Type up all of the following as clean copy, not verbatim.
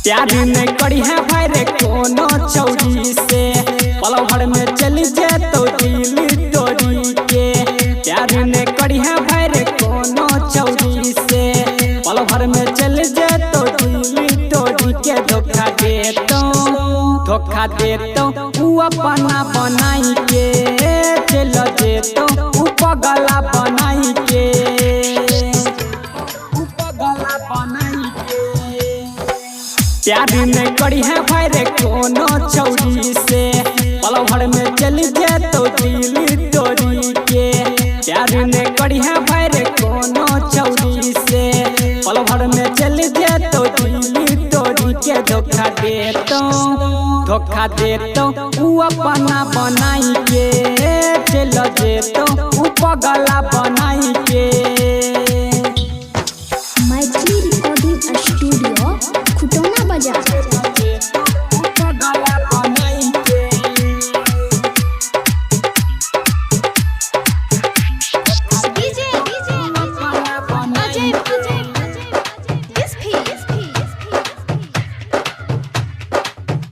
प्यार नहीं करी है भाई रे कोनो चौरी से, पल भर में चल जाए तो दिल तोड़ी के। प्यार नहीं करी है भाई रे कोनो चौरी से, पल भर में चल जाए तो दिल तोड़ी के। धोखा देतो उ अपना बनाई के, चल देतो उ पगला बनाई के, प्यार नहीं करी है भाई रे कोनो चौरी से, पल भर में चल जाए तो दिल तोड़ी के। प्यार नहीं करी है भाई रे कोनो चौरी से, पल भर में चल जाए तो दिल तोड़ी के। धोखा देतो उ अपना बनाई के, चल देतो उ पगला बनाई के। मैथिली रिकॉर्डिंग स्टूडियो खुटौना बाजार।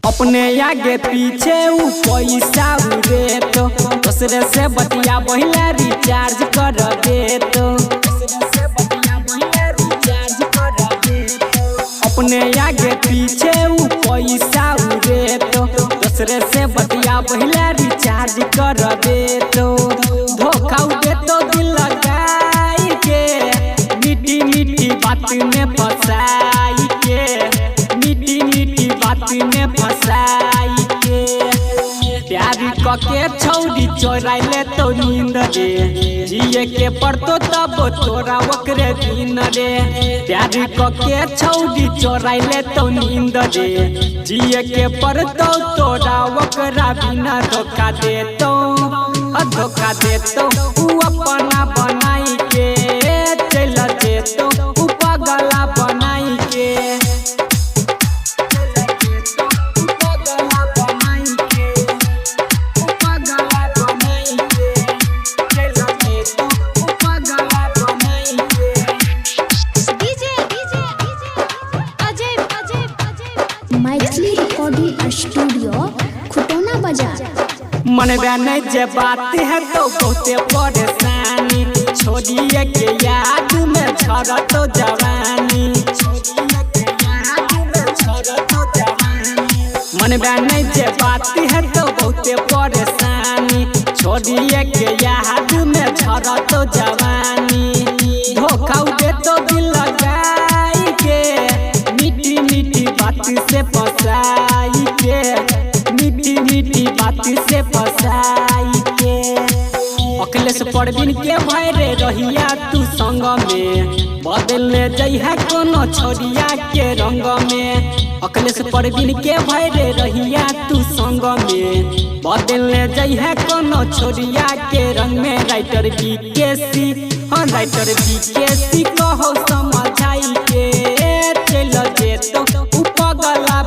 अपने आगे पीछे उ पैसा उड़ेतो, दूसरे से बतिया पहले रिचार्ज कर देतो। अपने आगे पीछे उ पैसा उड़ेतो, दूसरे से बतिया पहले रिचार्ज कर देतो। धोखा देतो दिल लगाई के, मीठी मीठी बात में फंसाई के, मीठी मीठी बात में फंसाई के। प्यार के छौरी चोराई ले तो नींद रे, जिए के पड़तो तब तोरा ओकरे दिन रे। प्यार के छौरी चोराई ले तो नींद रे, जिए के पड़तो तोरा ओकरा बिना। धोखा देतो उ अपना बनाई के, चल देतो उ पगला बनाई के। मैथिली रिकॉर्डिंग स्टूडियो खुटौना बाजार। मन नहीं जे बात है तो बहुते परेशानी, छोड़िए के याद में झड़ तो जवानी। मन नहीं जे बात है तो बहुते परेशानी, छोड़िए के याद में झड़ तो जवानी। धोखा देतो दिल लगाई के, मीठी मीठी बात से फंसाई के, मीठी मीठी बात से फंसाई के। अखिलेश परवीन के भाई रे रहिया तू संग में, बदलने जइहा कोनो छोरिया के रंग में। अखिलेश परवीन के भाई रे रहिया तू संग में, बदलने जइहा कोनो छोरिया के रंग में। राइटर बीकेसी कहो समझाई के, चल देतो उ पगला